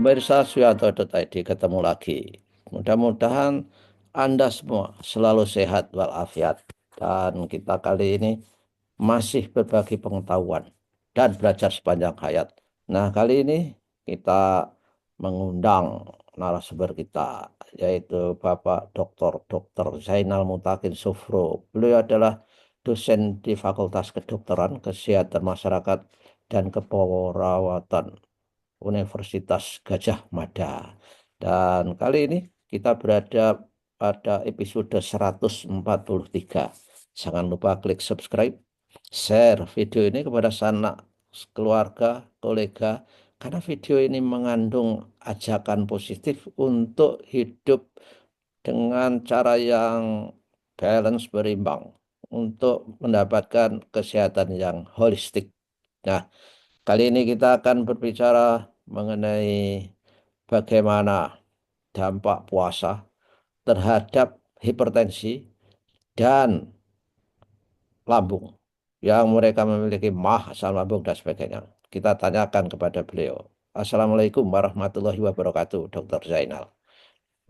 Pemirsa Suyanto.id ketemu lagi. Mudah-mudahan Anda semua selalu sehat walafiat. Dan kita kali ini masih berbagi pengetahuan dan belajar sepanjang hayat. Nah, kali ini kita mengundang narasumber kita, yaitu Bapak Dr. Zainal Mutakin Sufro. Beliau adalah dosen di Fakultas Kedokteran, Kesehatan Masyarakat, dan Keperawatan Universitas Gajah Mada. Dan kali ini kita berada pada episode 143. Jangan lupa klik subscribe, share video ini kepada sanak keluarga, kolega, karena video ini mengandung ajakan positif untuk hidup dengan cara yang balance, berimbang, untuk mendapatkan kesehatan yang holistik. Nah, kali ini kita akan berbicara mengenai bagaimana dampak puasa terhadap hipertensi dan lambung yang mereka memiliki mah, asam lambung dan sebagainya. Kita tanyakan kepada beliau. Assalamualaikum warahmatullahi wabarakatuh, Dr. Zainal.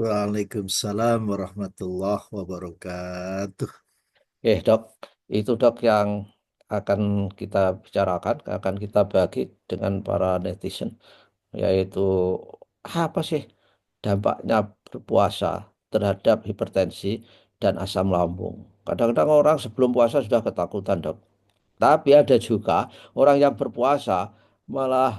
Waalaikumsalam warahmatullahi wabarakatuh. Dok, itu dok yang akan kita bicarakan, akan kita bagi dengan para netizen, yaitu apa sih dampaknya berpuasa terhadap hipertensi dan asam lambung. Kadang-kadang orang sebelum puasa sudah ketakutan, dok. Tapi ada juga orang yang berpuasa malah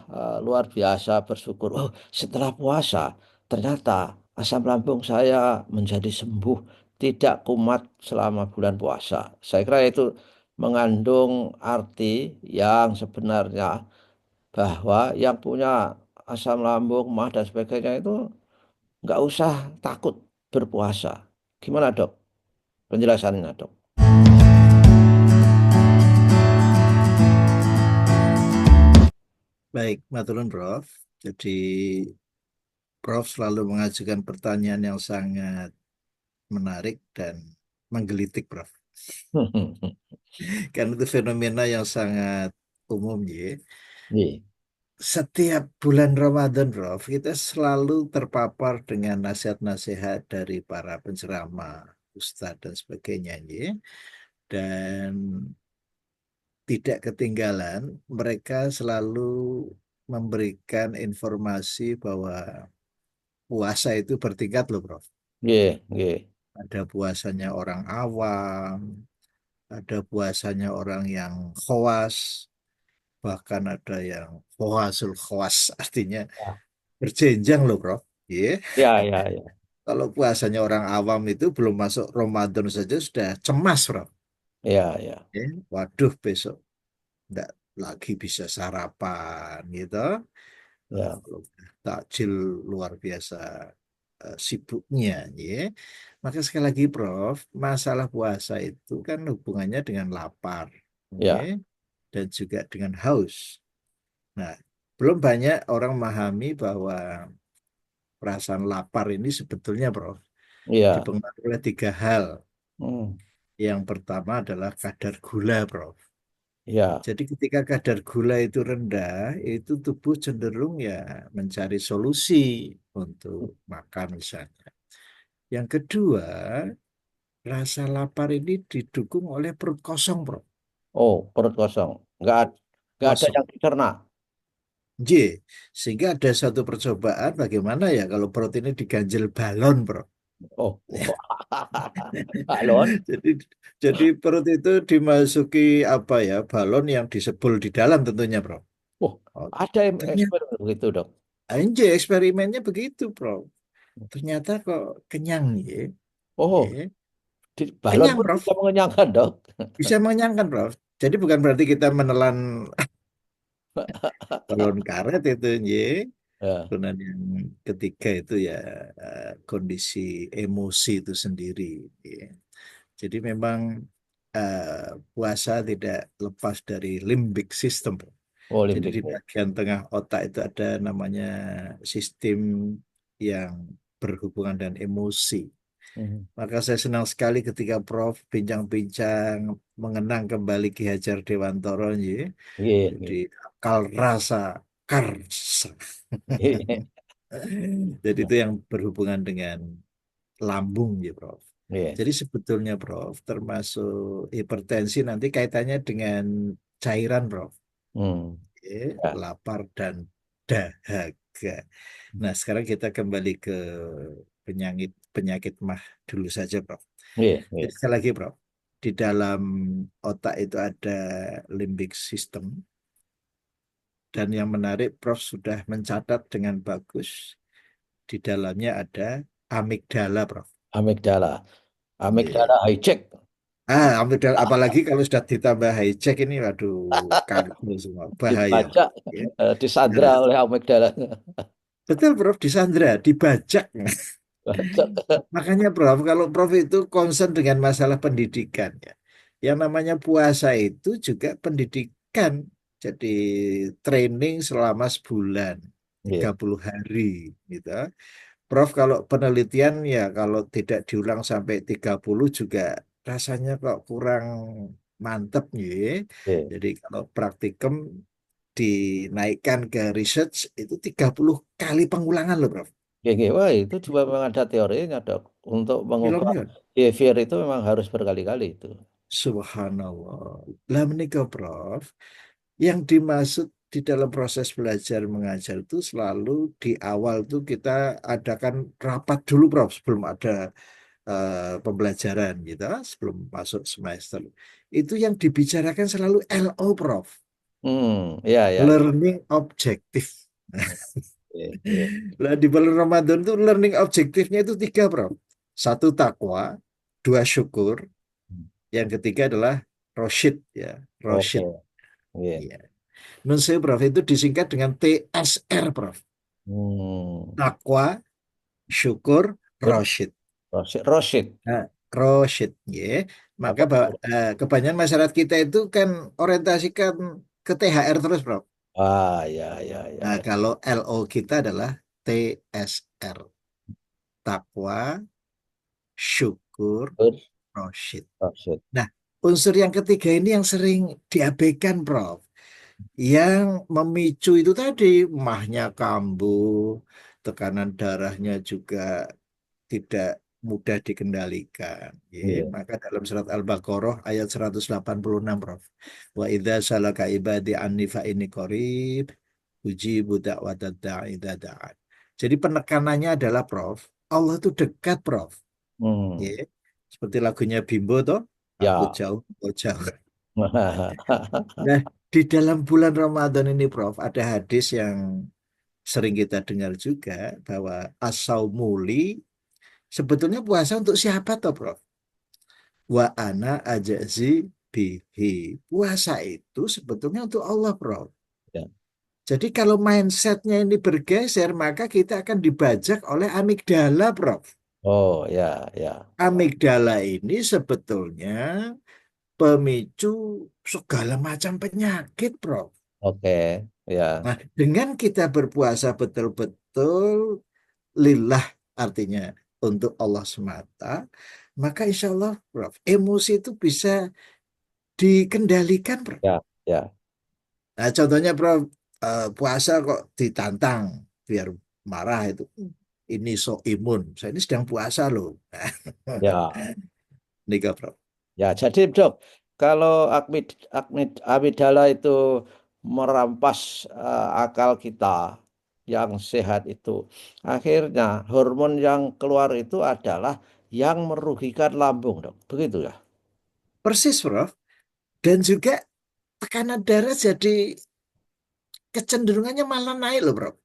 luar biasa bersyukur. Oh, setelah puasa ternyata asam lambung saya menjadi sembuh, tidak kumat selama bulan puasa. Saya kira itu mengandung arti yang sebenarnya bahwa yang punya asam lambung, mah dan sebagainya itu nggak usah takut berpuasa. Gimana, dok? Penjelasannya, dok? Baik, maturun Prof. Jadi Prof selalu mengajukan pertanyaan yang sangat menarik dan menggelitik, Prof. Karena itu fenomena yang sangat umum, ya. Iya, Setiap bulan Ramadan, Prof, kita selalu terpapar dengan nasihat-nasihat dari para penceramah, ustadz dan sebagainya, ya. Dan tidak ketinggalan, mereka selalu memberikan informasi bahwa puasa itu bertingkat loh, Prof. iya, iya, Ada puasanya orang awam, ada puasanya orang yang khawas, bahkan ada yang khawasul khawas, artinya berjenjang loh, Prof. Iya. iya, iya, iya, Kalau puasanya orang awam itu belum masuk Ramadan saja sudah cemas, Prof. iya, iya, Ya, waduh, besok nggak lagi bisa sarapan gitu. iya, Kalau takjil luar biasa sibuknya, ya. Maka sekali lagi, Prof, masalah puasa itu kan hubungannya dengan lapar, ya, iya, dan juga dengan haus. Nah, belum banyak orang memahami bahwa perasaan lapar ini sebetulnya, Prof, iya, dipengaruhi oleh tiga hal. hmm, Yang pertama adalah kadar gula, Prof. iya, Jadi ketika kadar gula itu rendah, itu tubuh cenderung ya mencari solusi untuk makan misalnya. Yang kedua, rasa lapar ini didukung oleh perut kosong, Bro. oh, perut kosong, nggak ada Kosong. yang dicerna. J. Sehingga ada satu percobaan bagaimana ya kalau perut ini diganjel balon, Bro. Oh, balon, Jadi jadi perut itu dimasuki apa ya, balon yang disebul di dalam tentunya, Bro. oh, Oh, ada yang ternyata eksperimen begitu, dok. anjir eksperimennya begitu, Bro. Ternyata kok kenyang ya. Oh, Ya. balon Kenyang, pun Prof. bisa mengenyangkan, dok. Bisa mengenyangkan, Prof. Jadi bukan berarti kita menelan balon karet itu, ya. Ya, Kemudian yang ketiga itu ya kondisi emosi itu sendiri. Ya. Jadi memang puasa tidak lepas dari limbic system. Jadi Olimpik. di bagian tengah otak itu ada namanya sistem yang berhubungan dengan emosi. Hmm. Maka saya senang sekali ketika Prof bincang-bincang mengenang kembali Ki Hajar Dewantara, ya. Iya, Jadi iya. akal rasa karsa. Jadi Ya. itu yang berhubungan dengan lambung ya, Prof. Iya. Jadi sebetulnya, Prof, termasuk hipertensi nanti kaitannya dengan cairan, Prof. Hmm. Oke, Ya. lapar dan dahaga. Nah, sekarang kita kembali ke penyakit penyakit mah dulu saja, Prof. Iya. Jadi Iya. sekali lagi, Prof, di dalam otak itu ada limbic system dan yang menarik, Prof sudah mencatat dengan bagus di dalamnya ada amigdala, Prof. Amigdala. Iya. Amigdala hijack. Amigdala, apalagi kalau sudah ditambah hijack ini, waduh, kacau semua, bahaya, Prof. Dibajak, Ya. disandra Harus. oleh amigdala. Betul, Prof, di Sandra, dibajak. Bajak. Makanya Prof, kalau Prof itu concern dengan masalah pendidikan ya. Yang namanya puasa itu juga pendidikan. Jadi training selama sebulan, tiga Iya. puluh hari gitu. Prof kalau penelitian ya kalau tidak diulang sampai 30 juga rasanya kok kurang mantep ya. Iya. Jadi kalau praktikum dinaikkan ke research itu 30 kali pengulangan loh Prof. GG, wah itu juga memang ada teorinya dok. Untuk mengubah Filmnya. behavior itu memang harus berkali-kali itu. Subhanallah. Lah menikah Prof, yang dimaksud di dalam proses belajar mengajar itu selalu di awal tuh kita adakan rapat dulu Prof, sebelum ada pembelajaran gitu, sebelum masuk semester. Itu yang dibicarakan selalu LO Prof, Iya, iya, iya. learning objective. Hmm, iya, iya. Lah di bulan Ramadan tuh learning objektifnya itu tiga Prof. Satu takwa, dua syukur, yang ketiga adalah Roshid ya, Oke, Roshid. iya. Iya. Nun sewu, Prof, itu disingkat dengan TSR, Prof. Hmm. Takwa, syukur, Betul. Roshid. Rosid, Rosid. Nah, Roshid, ya. Maka Apa? kebanyakan masyarakat kita itu kan orientasikan ke THR terus, Prof. Ah, ya, ya, Nah, ya. kalau LO kita adalah TSR. Takwa, syukur, Good. Roshid. Rosid. Nah, unsur yang ketiga ini yang sering diabaikan, Prof. Yang memicu itu tadi mahnya kambuh, tekanan darahnya juga tidak mudah dikendalikan. Ya. Iya, Maka dalam surat Al-Baqarah ayat 186 Prof. Wa idza salaka ibadi anni fa inni qarib ujibu da'watad da'i idza da'an. Jadi penekanannya adalah Prof, Allah itu dekat Prof. Ya. hmm. Seperti lagunya Bimbo toh, aku Ya. jauh, kau jauh. Nah, di dalam bulan Ramadan ini, Prof, ada hadis yang sering kita dengar juga bahwa as-saumuli sebetulnya puasa untuk siapa toh, Prof? Wa ana ajazi bihi. Puasa itu sebetulnya untuk Allah, Prof. Ya. Jadi kalau mindsetnya ini bergeser, maka kita akan dibajak oleh amigdala, Prof. Oh, ya, ya. Amigdala ini sebetulnya pemicu segala macam penyakit, Prof. Oke, ya, Nah, dengan kita berpuasa betul-betul lillah artinya untuk Allah semata, maka insya Allah, Prof, emosi itu bisa dikendalikan, Prof. ya, ya, Nah, contohnya, Prof, puasa kok ditantang biar marah itu. Ini so imun, saya ini sedang puasa loh. ya. Nika, Prof. Ya, jadi dok, kalau amigdala itu merampas akal kita yang sehat itu, akhirnya hormon yang keluar itu adalah yang merugikan lambung, dok. Begitu ya? Persis, Prof. Dan juga tekanan darah jadi kecenderungannya malah naik loh, Prof.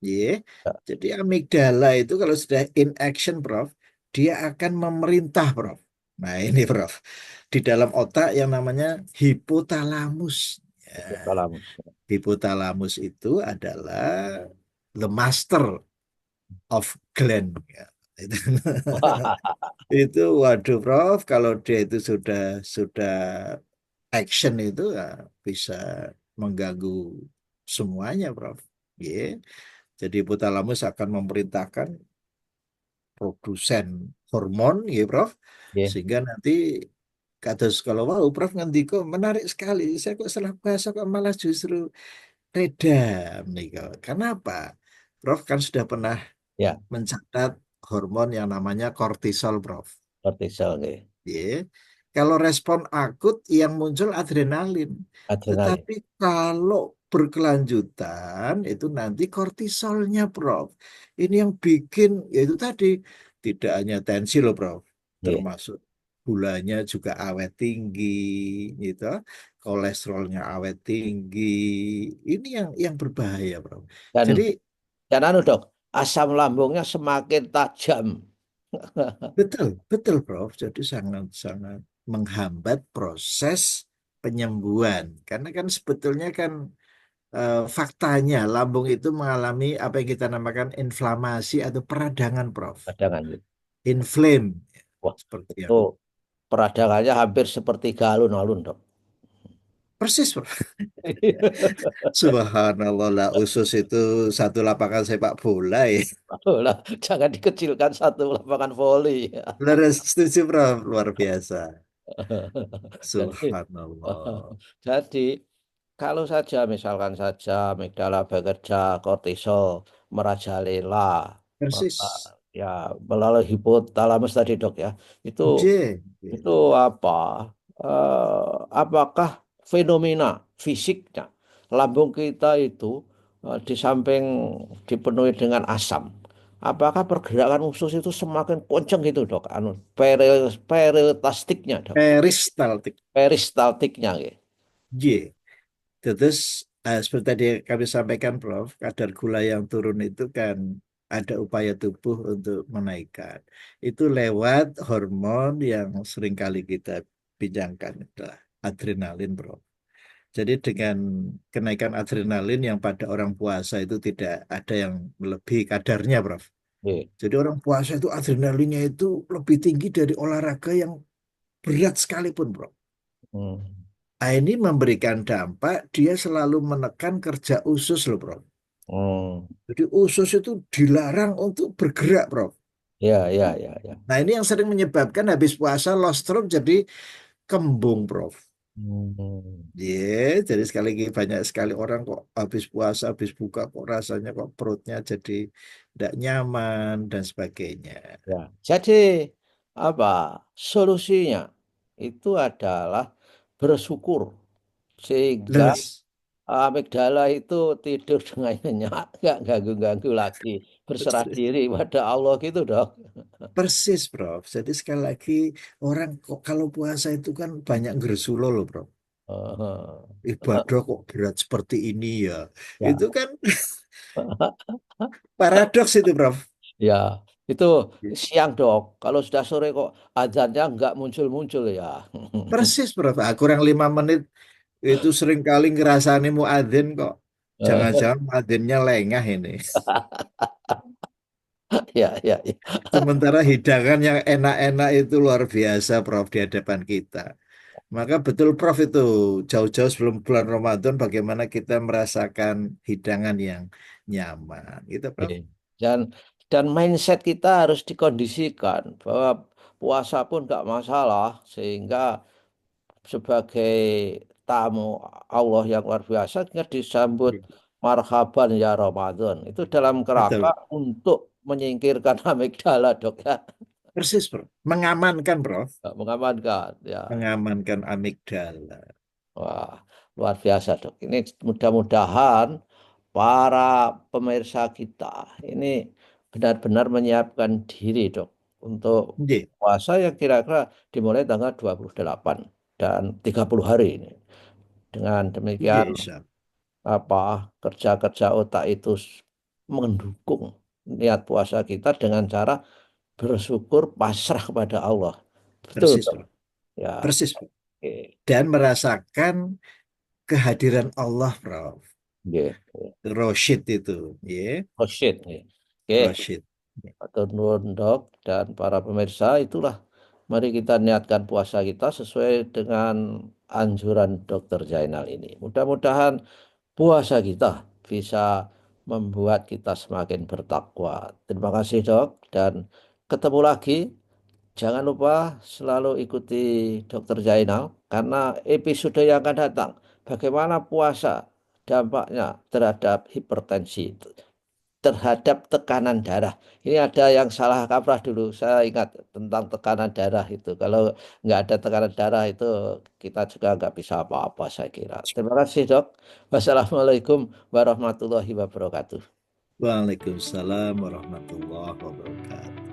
Ya, Ya. jadi amigdala itu kalau sudah in action, Prof, dia akan memerintah, Prof. Nah, ini, Prof, di dalam otak yang namanya hipotalamus. Ya, Hipotalamus. hipotalamus itu adalah the master of gland. Ya. Itu, itu, waduh, Prof, kalau dia itu sudah action itu ya, bisa mengganggu semuanya, Prof. Ya. Jadi hipotalamus akan memerintahkan produsen hormon, ya Prof. Ya, Sehingga nanti kados kalau wow, Prof nganti kok menarik sekali. Saya kok setelah puasa kok malah justru reda nih. Kenapa? Prof kan sudah pernah Ya, mencatat hormon yang namanya kortisol, Prof. kortisol nggih. Ya. Kalau respon akut yang muncul adrenalin. Adrenalin. Tetapi kalau berkelanjutan itu nanti kortisolnya, Prof. Ini yang bikin, yaitu tadi, tidak hanya tensi loh, Prof. Nggih. Termasuk gulanya juga awet tinggi, gitu. Kolesterolnya awet tinggi. Ini yang berbahaya, Prof. Dan Jadi dan anu dok, asam lambungnya semakin tajam. betul, betul, Prof. Jadi sangat-sangat menghambat proses penyembuhan. Karena kan sebetulnya kan faktanya lambung itu mengalami apa yang kita namakan inflamasi atau peradangan, Prof. Cadangan. Inflame, Wah, seperti itu yang peradangannya hampir seperti alun-alun dok. persis, Prof. Subhanallah lah, usus itu satu lapangan sepak bola ya. Lah, jangan dikecilkan satu lapangan voli. Benar, setuju, Prof. Luar biasa. Jadi, Subhanallah. jadi kalau saja misalkan saja amigdala bekerja, kortisol merajalela, maka Persis. ya melalui hipotalamus tadi dok ya, itu J. itu apa? Apakah fenomena fisiknya lambung kita itu di samping dipenuhi dengan asam, apakah pergerakan usus itu semakin kencang gitu dok? Anu peristaltiknya dok, Peristaltik. peristaltiknya gitu. J. Terus seperti tadi kami sampaikan, Prof, kadar gula yang turun itu kan ada upaya tubuh untuk menaikkan. Itu lewat hormon yang seringkali kita bincangkan, adalah adrenalin, Prof. Jadi dengan kenaikan adrenalin yang pada orang puasa itu tidak ada yang melebihi kadarnya, Prof. Gitu. Jadi orang puasa itu adrenalinnya itu lebih tinggi dari olahraga yang berat sekalipun, Prof. Hmm. Nah, ini memberikan dampak, dia selalu menekan kerja usus loh, Bro. Hmm. Jadi usus itu dilarang untuk bergerak, Bro. Ya, ya, ya, ya. Nah, ini yang sering menyebabkan habis puasa low stroke jadi kembung, Prof. Hmm. Jadi sekali lagi banyak sekali orang kok habis puasa, habis buka kok rasanya kok perutnya jadi tidak nyaman dan sebagainya. Ya. Jadi apa solusinya? Itu adalah bersyukur sehingga Leres. amigdala itu tidur dengan nyenyak, nggak ganggu-ganggu lagi, berserah diri pada Allah gitu dok. Persis, Prof. Jadi sekali lagi orang kok kalau puasa itu kan banyak gersulo loh, Prof. Ibadah kok berat seperti ini ya. Itu Ya, kan paradoks itu, Prof. ya, itu siang dok. Kalau sudah sore kok azannya nggak muncul-muncul ya. Persis, Prof. Ah, kurang 5 menit itu sering kali ngerasani muadzin kok. Jangan-jangan muadzinnya lengah ini. Ya, ya, ya. Sementara hidangan yang enak-enak itu luar biasa, Prof, di hadapan kita. Maka betul, Prof, itu jauh-jauh sebelum bulan Ramadan bagaimana kita merasakan hidangan yang nyaman. Gitu, Prof. Oke. Dan dan mindset kita harus dikondisikan bahwa puasa pun nggak masalah sehingga sebagai tamu Allah yang luar biasa kita disambut marhaban ya Ramadan itu dalam kerangka Betul. untuk menyingkirkan amigdala dok ya. Persis, Prof. Mengamankan, Prof. Nggak mengamankan ya. Mengamankan amigdala. Wah, luar biasa dok. Ini mudah-mudahan para pemirsa kita ini benar-benar menyiapkan diri dok untuk Nggih. puasa yang kira-kira dimulai tanggal 28 dan 30 hari ini. Dengan demikian Nggih, Insya Allah. apa kerja-kerja otak itu mendukung niat puasa kita dengan cara bersyukur pasrah kepada Allah. Betul Persis, dok. Prof. Ya. Persis, Prof. Oke. Dan merasakan kehadiran Allah, Prof. Oke. Roshid itu, ya, Oh shit. Oke. Roshid. Atur nuhun dok dan para pemirsa itulah mari kita niatkan puasa kita sesuai dengan anjuran Dokter Zainal ini. Mudah-mudahan puasa kita bisa membuat kita semakin bertakwa. Terima kasih dok dan ketemu lagi. Jangan lupa selalu ikuti Dokter Zainal karena episode yang akan datang bagaimana puasa dampaknya terhadap hipertensi. terhadap tekanan darah. Ini ada yang salah kaprah dulu. Saya ingat tentang tekanan darah itu. Kalau nggak ada tekanan darah itu kita juga nggak bisa apa-apa saya kira. Terima kasih dok. Wassalamualaikum warahmatullahi wabarakatuh. Waalaikumsalam warahmatullahi wabarakatuh.